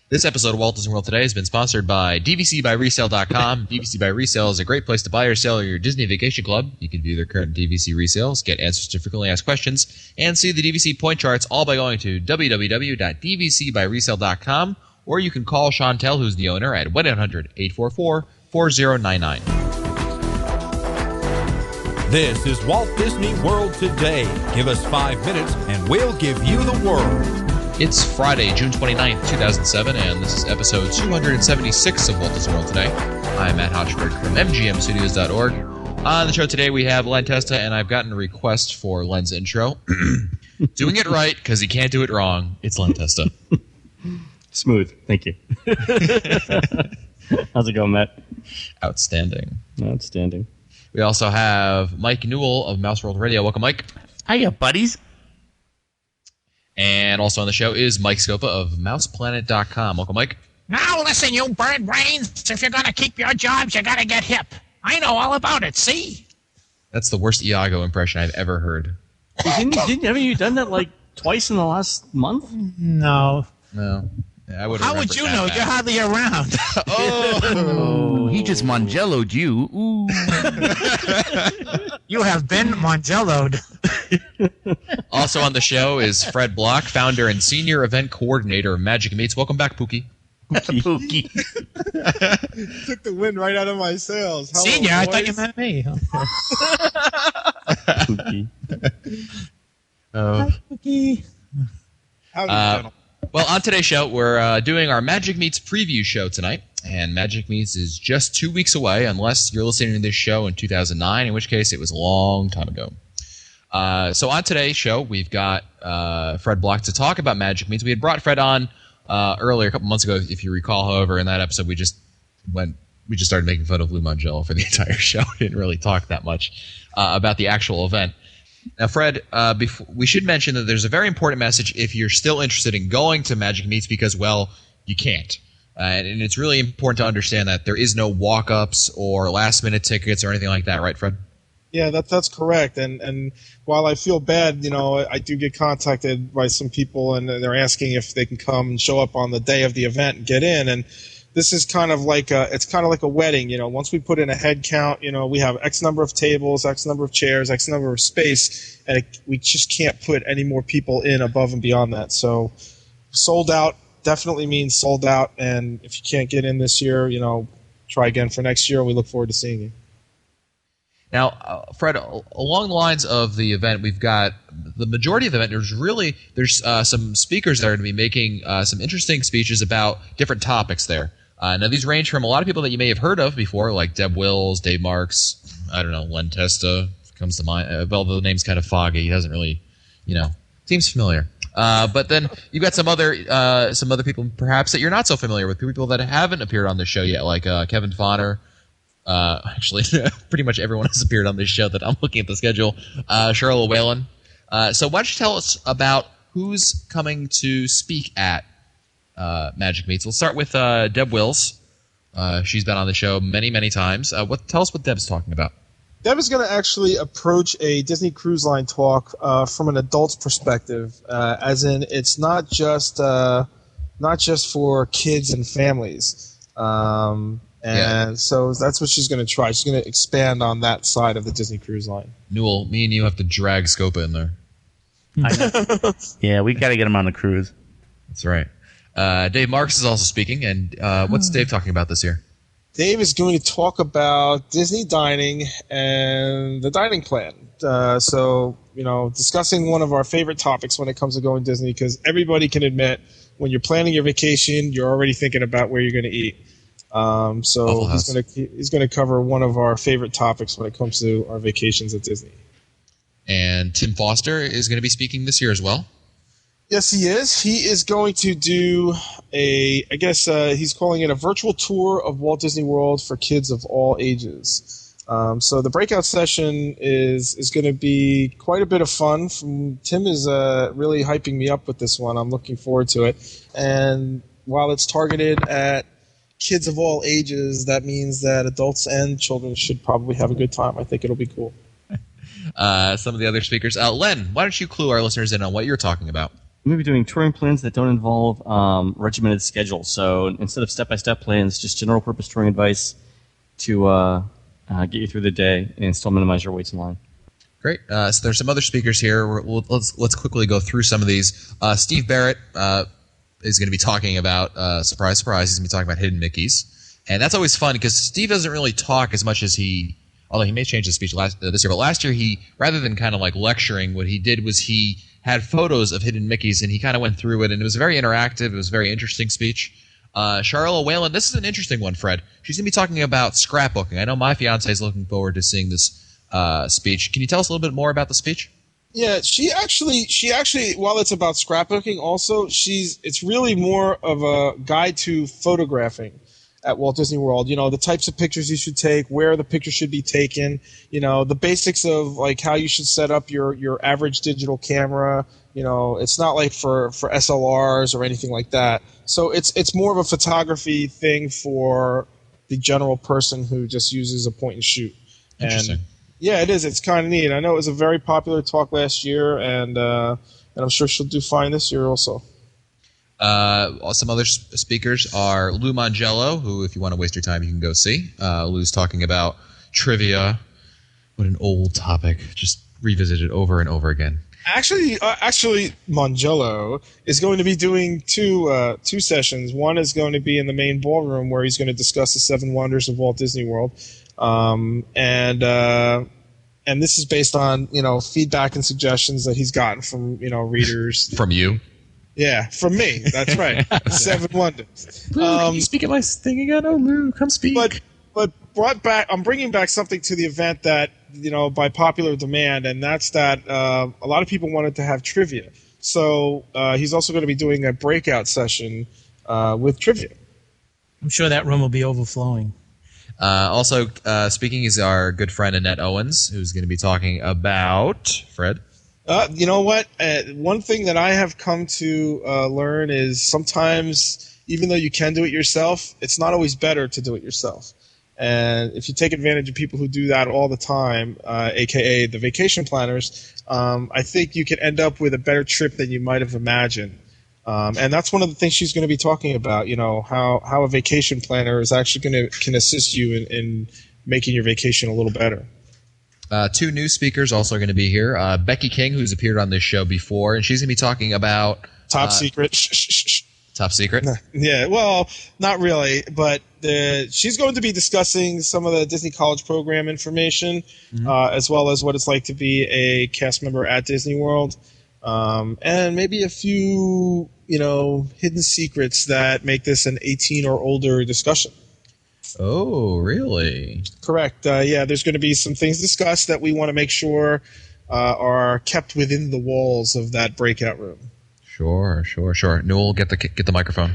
This episode of Walt Disney World Today has been sponsored by DVCByResale.com. DVC by Resale is a great place to buy or sell your Disney Vacation Club. You can view their current DVC resales, get answers to frequently asked questions, and see the DVC point charts all by going to www.dvcbyresale.com, or you can call Chantel, who's the owner, at 1-800-844-4099. This is Walt Disney World Today. Give us 5 minutes and we'll give you the world. It's Friday, June 29th, 2007, and this is episode 276 of Walt Disney World Today. I'm Matt Hochberg from MGMstudios.org. On the show today, we have Len Testa, and I've gotten a request for Len's intro. Doing it right, because he can't do it wrong. It's Len Testa. Smooth. Thank you. How's it going, Matt? Outstanding. Outstanding. We also have Mike Newell of Mouse World Radio. Welcome, Mike. Hiya, buddies. And also on the show is Mike Scopa of MousePlanet.com. Welcome, Mike. Now listen, you bird brains. If you're going to keep your jobs, you got to get hip. I know all about it, see? That's the worst Iago impression I've ever heard. Haven't you done that like twice in the last month? No. No. Yeah, I How would you know? You're hardly around. Oh, he just Mangello'd you. Ooh. You have been Mangello'd. Also on the show is Fred Block, founder and senior event coordinator of Magic Meets. Welcome back, Pookie. Pookie. Took the wind right out of my sails. Hello, Senior, I boys. thought you meant me. Pookie. Pookie. Howdy, gentlemen. Well, on today's show, we're doing our Magic Meets preview show tonight. And Magic Meets is just 2 weeks away, unless you're listening to this show in 2009, in which case it was a long time ago. So on today's show, we've got Fred Block to talk about Magic Meets. We had brought Fred on earlier, a couple months ago, if you recall. However, in that episode, we just started making fun of Lou Mangello for the entire show. We didn't really talk that much about the actual event. Now, Fred, we should mention that there's a very important message if you're still interested in going to Magic Meets because, well, you can't. And it's really important to understand that there is no walk-ups or last-minute tickets or anything like that, right, Fred? Yeah, that's correct. And while I feel bad, I do get contacted by some people, and they're asking if they can come and show up on the day of the event and get in. And this is kind of like a wedding. Once we put in a head count, we have X number of tables, X number of chairs, X number of space, and we just can't put any more people in above and beyond that. So sold out definitely means sold out, and if you can't get in this year, try again for next year. We look forward to seeing you. Now, Fred, along the lines of the event, we've got the majority of the event. There's some speakers that are going to be making some interesting speeches about different topics there. Now, these range from a lot of people that you may have heard of before, like Deb Wills, Dave Marks, I don't know, Len Testa comes to mind. Well, the name's kind of foggy. He doesn't really, seems familiar. But then you've got some other people perhaps that you're not so familiar with, people that haven't appeared on this show yet, like Kevin Fonner. Actually, pretty much everyone has appeared on this show that I'm looking at the schedule. Charlotte Whalen. So why don't you tell us about who's coming to speak at Magic Meets? We'll start with Deb Wills. She's been on the show many, many times. Tell us what Deb's talking about. Deb is going to actually approach a Disney Cruise Line talk from an adult's perspective, as in it's not just for kids and families. So that's what she's going to try. She's going to expand on that side of the Disney Cruise Line. Newell, me and you have to drag Scopa in there. Yeah, we got to get him on the cruise. That's right. Dave Marks is also speaking, and what's Dave talking about this year? Dave is going to talk about Disney dining and the dining plan. Discussing one of our favorite topics when it comes to going to Disney, because everybody can admit when you're planning your vacation, you're already thinking about where you're going to eat. He's going to cover one of our favorite topics when it comes to our vacations at Disney. And Tim Foster is going to be speaking this year as well. Yes, he is. He is going to do he's calling it a virtual tour of Walt Disney World for kids of all ages. So the breakout session is going to be quite a bit of fun. Tim is really hyping me up with this one. I'm looking forward to it. And while it's targeted at kids of all ages, that means that adults and children should probably have a good time. I think it'll be cool. Some of the other speakers. Len, why don't you clue our listeners in on what you're talking about? We may be doing touring plans that don't involve regimented schedules. So instead of step-by-step plans, just general-purpose touring advice to get you through the day and still minimize your waits in line. Great. So there's some other speakers here. Let's quickly go through some of these. Steve Barrett is going to be talking about, surprise, surprise, he's going to be talking about hidden Mickeys. And that's always fun because Steve doesn't really talk as much as although he may change his speech this year, but last year he, rather than kind of like lecturing, what he did was he had photos of hidden Mickeys and he kind of went through it, and it was very interactive. It was a very interesting speech. Charlotte Whalen, this is an interesting one, Fred. She's going to be talking about scrapbooking. I know my fiance is looking forward to seeing this speech. Can you tell us a little bit more about the speech? Yeah, she actually, while it's about scrapbooking, also it's really more of a guide to photographing at Walt Disney World. The types of pictures you should take, where the picture should be taken, the basics of like how you should set up your average digital camera. It's not like for SLRs or anything like that. So it's more of a photography thing for the general person who just uses a point and shoot. Interesting. And yeah, it is. It's kind of neat. I know it was a very popular talk last year, and I'm sure she'll do fine this year also. Some other speakers are Lou Mongello, who, if you want to waste your time, you can go see. Lou's talking about trivia. What an old topic. Just revisit it over and over again. Actually, Mongello is going to be doing two sessions. One is going to be in the main ballroom where he's going to discuss the 7 wonders of Walt Disney World. And this is based on, feedback and suggestions that he's gotten from, readers. From you? Yeah, from me. That's right. 7 wonders. Lou, can you speak at my thing again? Oh, Lou, come speak. But I'm bringing back something to the event that, by popular demand, and that's that a lot of people wanted to have trivia. So he's also going to be doing a breakout session with trivia. I'm sure that room will be overflowing. Also, speaking is our good friend Annette Owens, who's going to be talking about Fred. You know what? One thing that I have come to learn is sometimes, even though you can do it yourself, it's not always better to do it yourself. And if you take advantage of people who do that all the time, aka the vacation planners, I think you could end up with a better trip than you might have imagined. And that's one of the things she's going to be talking about, how a vacation planner is actually can assist you in making your vacation a little better. 2 new speakers also are going to be here. Becky King, who's appeared on this show before, and she's going to be talking about Top Secret. Top Secret? Yeah, well, not really, but she's going to be discussing some of the Disney College Program information, as well as what it's like to be a cast member at Disney World, and maybe a few, hidden secrets that make this an 18 or older discussion. Oh, really? Correct. Yeah, there's going to be some things discussed that we want to make sure are kept within the walls of that breakout room. Sure. Newell, get the microphone.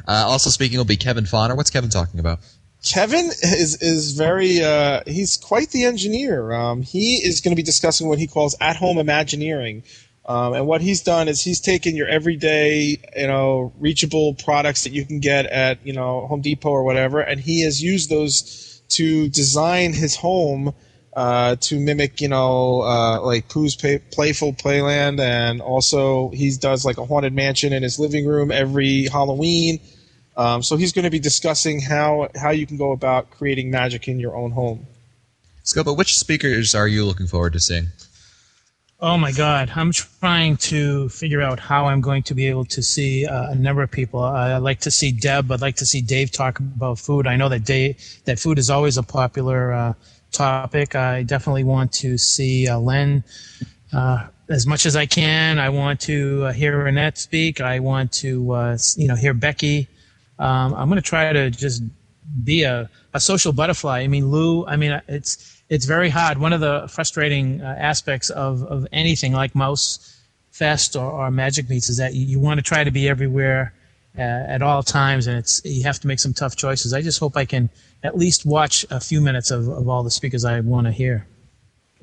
Also speaking will be Kevin Fauner. What's Kevin talking about? Kevin is very he's quite the engineer. He is going to be discussing what he calls at-home Imagineering. And what he's done is he's taken your everyday, reachable products that you can get at, Home Depot or whatever, and he has used those to design his home to mimic, like Pooh's Playful Playland, and also he does like a haunted mansion in his living room every Halloween. So he's going to be discussing how you can go about creating magic in your own home. Scopa, which speakers are you looking forward to seeing? Oh my God! I'm trying to figure out how I'm going to be able to see a number of people. I'd like to see Deb. I'd like to see Dave talk about food. I know that food is always a popular topic. I definitely want to see Len as much as I can. I want to hear Annette speak. I want to hear Becky. I'm going to try to just be a social butterfly. I mean, Lou. I mean, it's very hard. One of the frustrating aspects of anything like Mouse Fest or Magic Meets is that you want to try to be everywhere at all times, and you have to make some tough choices. I just hope I can at least watch a few minutes of all the speakers I want to hear.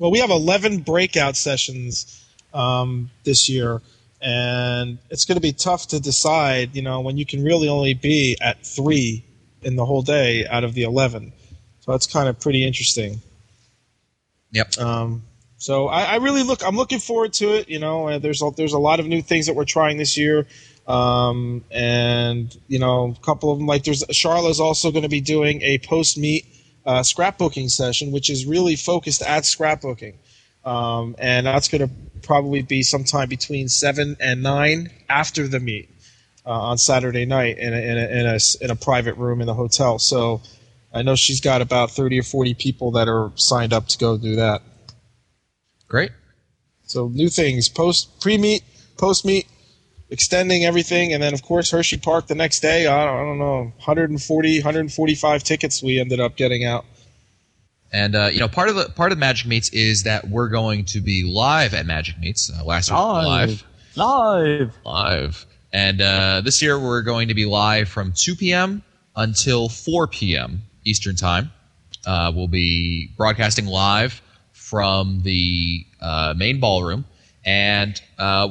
Well, we have 11 breakout sessions this year, and it's going to be tough to decide, when you can really only be at 3 in the whole day out of the 11. So that's kind of pretty interesting. Yep. So I'm looking forward to it. There's a lot of new things that we're trying this year. And a couple of them, like Charlotte's also going to be doing a post-meet scrapbooking session, which is really focused at scrapbooking. And that's going to probably be sometime between 7 and 9 after the meet on Saturday night in a private room in the hotel. So I know she's got about 30 or 40 people that are signed up to go do that. Great. So new things, pre-meet, post-meet, extending everything, and then of course Hershey Park the next day. I don't know, 145 tickets we ended up getting out. And part of the Magic Meets is that we're going to be live at Magic Meets. Last year we were live, and this year we're going to be live from 2 p.m. until 4 p.m. Eastern Time. We'll be broadcasting live from the main ballroom. And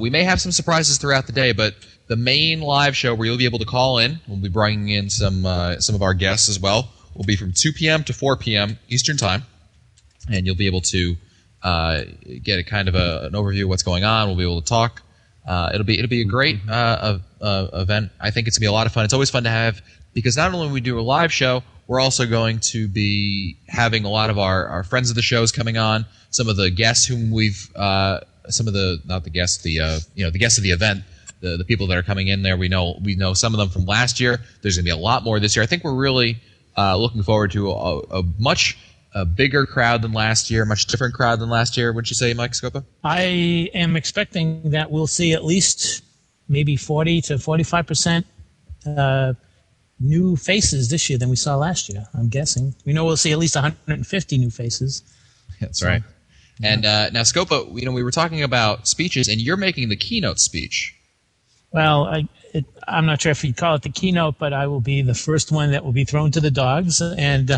we may have some surprises throughout the day, but the main live show where you'll be able to call in, we'll be bringing in some of our guests as well, will be from 2 p.m. to 4 p.m. Eastern Time. And you'll be able to get a kind of an overview of what's going on. We'll be able to talk. It'll be a great event. I think it's going to be a lot of fun. It's always fun to have, because not only will we do a live show, we're also going to be having a lot of our friends of the shows coming on, some of the guests whom we've the guests of the event, the people that are coming in there. We know some of them from last year. There's going to be a lot more this year. I think we're really looking forward to a much bigger crowd than last year, much different crowd than last year. Wouldn't you say, Mike Scopa? I am expecting that we'll see at least maybe 40 to 45% new faces this year than we saw last year, I'm guessing. We know we'll see at least 150 new faces. That's right. And now, Scopa, we were talking about speeches, and you're making the keynote speech. Well, I'm not sure if you'd call it the keynote, but I will be the first one that will be thrown to the dogs, and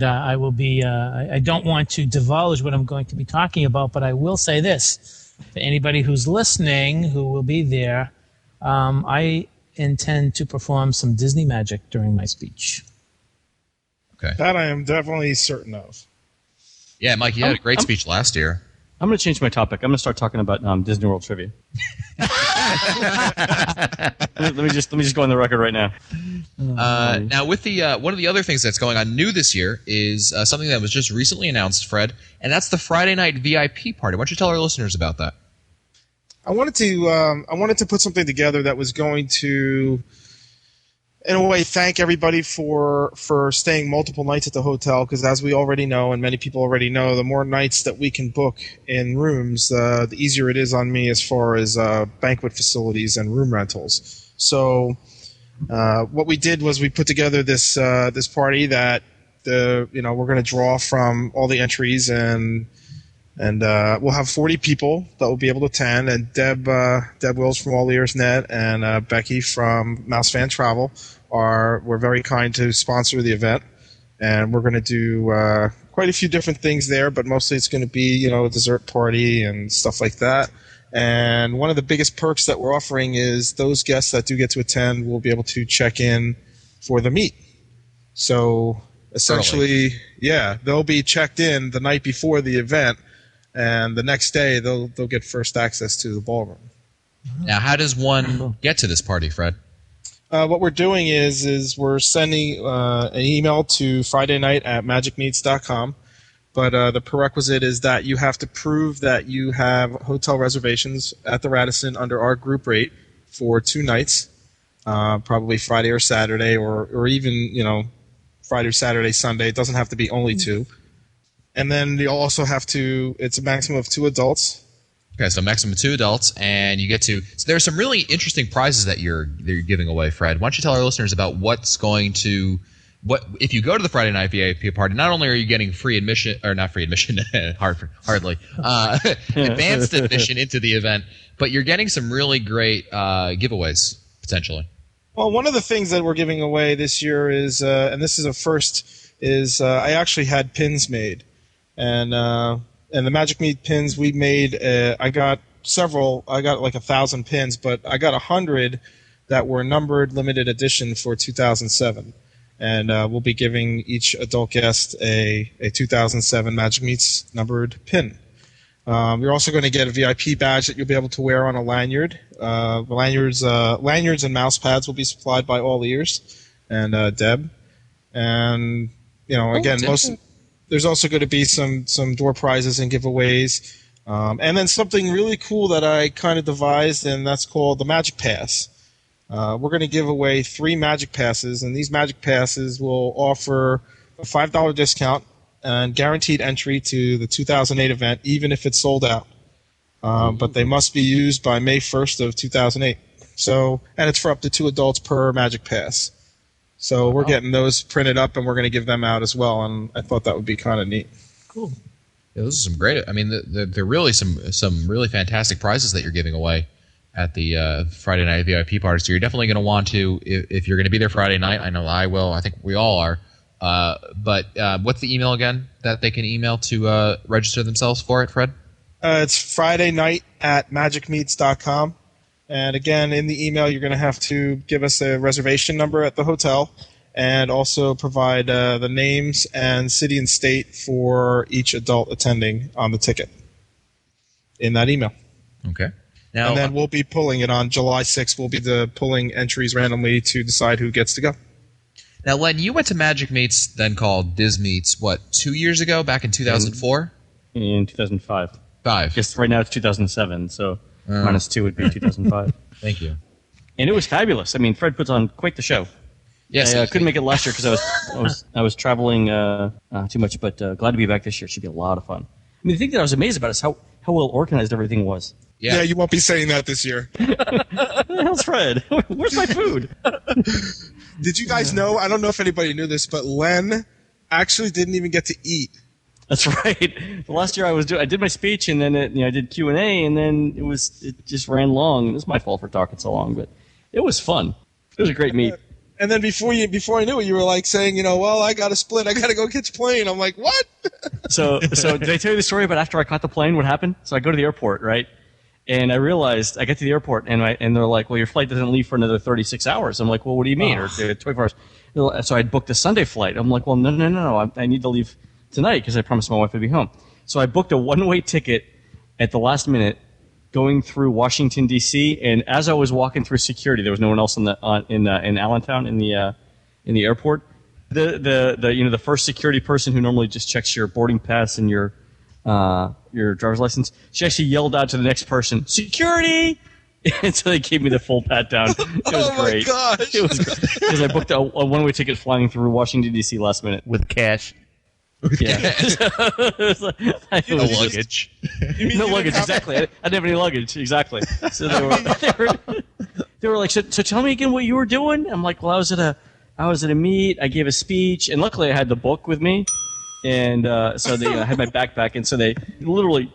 I will be. I don't want to divulge what I'm going to be talking about, but I will say this: for anybody who's listening, who will be there, I intend to perform some Disney magic during my speech. Okay, that I am definitely certain of. Yeah, Mike, you had a great speech last year. I'm going to change my topic. I'm going to start talking about Disney World trivia. let me just go on the record right now. Now, with the one of the other things that's going on new this year is something that was just recently announced, Fred, and that's the Friday night VIP party. Why don't you tell our listeners about that? I wanted to put something together that was going to, in a way, thank everybody for staying multiple nights at the hotel, because as we already know, and many people already know, the more nights that we can book in rooms, the easier it is on me as far as banquet facilities and room rentals. So what we did was we put together this party that we're going to draw from all the entries, and we'll have 40 people that will be able to attend, and Deb Wills from All Ears Net and Becky from Mouse Fan Travel were very kind to sponsor the event, and we're going to do quite a few different things there, but mostly it's going to be a dessert party and stuff like that. And one of the biggest perks that we're offering is those guests that do get to attend will be able to check in for the meet. So essentially, they'll be checked in the night before the event, and the next day they'll get first access to the ballroom. Now, how does one get to this party, Fred? What we're doing is we're sending an email to FridayNight@MagicMeets.com, but the prerequisite is that you have to prove that you have hotel reservations at the Radisson under our group rate for 2 nights, probably Friday or Saturday, or even Friday, Saturday, Sunday. It doesn't have to be only 2. And then you also have to, it's a maximum of 2 adults. Okay, so maximum 2 adults, and you get to. So there are some really interesting prizes that you're giving away, Fred. Why don't you tell our listeners about what's going to. If you go to the Friday night VIP party, not only are you getting free admission, or not free admission, hardly, advanced admission into the event, but you're getting some really great giveaways, potentially. Well, one of the things that we're giving away this year is, and this is a first, is I actually had pins made. And the Magic Meet pins we made, I got several. I got like 1,000 pins, but I got 100 that were numbered limited edition for 2007. And we'll be giving each adult guest a 2007 Magic Meets numbered pin. You're also going to get a VIP badge that you'll be able to wear on a lanyard. Lanyards and mouse pads will be supplied by All Ears and Deb. And again, there's also going to be some door prizes and giveaways. And then something really cool that I kind of devised, and that's called the Magic Pass. We're going to give away 3 Magic Passes, and these Magic Passes will offer a $5 discount and guaranteed entry to the 2008 event, even if it's sold out. But they must be used by May 1st of 2008. And it's for up to 2 adults per Magic Pass. So we're getting those printed up, and we're going to give them out as well, and I thought that would be kind of neat. Cool. Yeah, those are some great. I mean, they're really some really fantastic prizes that you're giving away at the Friday night VIP party. So you're definitely going to want to, if you're going to be there Friday night. I know I will. I think we all are. But what's the email again that they can email to register themselves for it, Fred? It's Friday night at magicmeats.com. And again, in the email, you're going to have to give us a reservation number at the hotel and also provide the names and city and state for each adult attending on the ticket in that email. Okay. Now, and then we'll be pulling it on July 6th. We'll be pulling entries randomly to decide who gets to go. Now, Len, you went to Magic Meets, then called Diz Meets, 2 years ago, back in 2004? In 2005. 5. I guess right now it's 2007, so minus 2 would be 2005. Thank you. And it was fabulous. I mean, Fred puts on quite the show. Yes, I couldn't make it last year because I was traveling too much, but glad to be back this year. It should be a lot of fun. I mean, the thing that I was amazed about is how well organized everything was. Yeah, you won't be saying that this year. Where the hell's Fred? Where's my food? Did you guys know? I don't know if anybody knew this, but Len actually didn't even get to eat. That's right. The last year I did my speech, and then I did Q&A, and then it just ran long. It was my fault for talking so long, but it was fun. It was a great meet. And then before I knew it, you were like saying, well, I got to split. I got to go catch a plane. I'm like, what? So did I tell you the story about after I caught the plane, what happened? So I go to the airport, right? And I realized I get to the airport, and they're like, well, your flight doesn't leave for another 36 hours. I'm like, well, what do you mean? Or 24 hours. So I'd booked a Sunday flight. I'm like, well, no. I need to leave tonight because I promised my wife I'd be home. So I booked a one-way ticket at the last minute going through Washington, D.C., and as I was walking through security, there was no one else in Allentown in the airport. The first security person who normally just checks your boarding pass and your driver's license, she actually yelled out to the next person, "Security!" And so they gave me the full pat down. It was great. Oh my gosh! It was great because I booked a one-way ticket flying through Washington, D.C. last minute with cash. Yeah. No luggage. No luggage, exactly. I didn't have any luggage, exactly. So they were like, so tell me again what you were doing. I'm like, well, I was at a meet. I gave a speech, and luckily I had the book with me, and so they had my backpack, and so they literally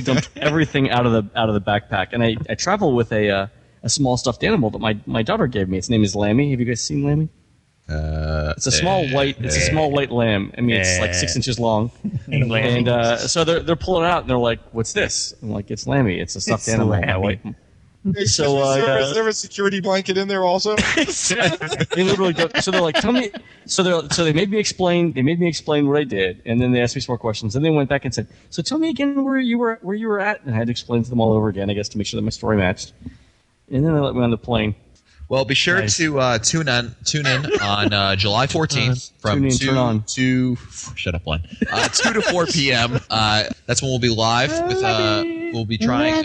dumped everything out of the backpack. And I travel with a small stuffed animal that my daughter gave me. Its name is Lammy. Have you guys seen Lammy? It's a small white lamb. I mean, it's like 6 inches long. And so they're pulling it out, and they're like, "What's this?" I'm like, "It's Lammy. It's a stuffed animal." So is there a security blanket in there also? They literally don't. So they're like, "Tell me." So they made me explain. They made me explain what I did, and then they asked me some more questions. Then they went back and said, "So tell me again where you were at," and I had to explain to them all over again, I guess, to make sure that my story matched. And then they let me on the plane. Well, be sure to tune in on July 14th from 2 to 4 p.m. That's when we'll be live with we'll be trying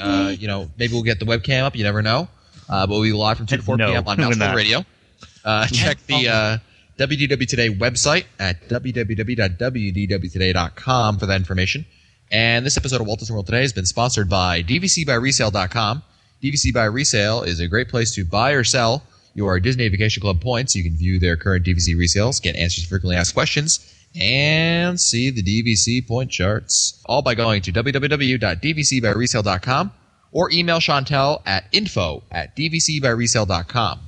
maybe we'll get the webcam up, you never know. But we'll be live from 2 to 4 p.m. on Mouse Radio. Check the WDW Today website at www.wdwtoday.com for that information. And this episode of Walt Disney World Today has been sponsored by DVCBuyResale.com. DVC Buy Resale is a great place to buy or sell your Disney Vacation Club points. You can view their current DVC resales, get answers to frequently asked questions, and see the DVC point charts. All by going to www.dvcbuyresale.com or email Chantel at info@dvcbuyresale.com.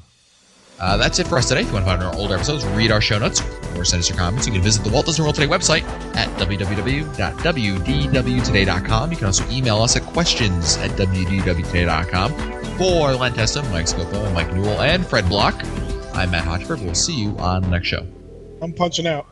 That's it for us today. If you want to find our older episodes, read our show notes, or send us your comments, you can visit the Walt Disney World Today website at www.wdwtoday.com. You can also email us at questions@wdwtoday.com. For Len Testa, Mike Scopo, and Mike Newell, and Fred Block, I'm Matt Hodgford. We'll see you on the next show. I'm punching out.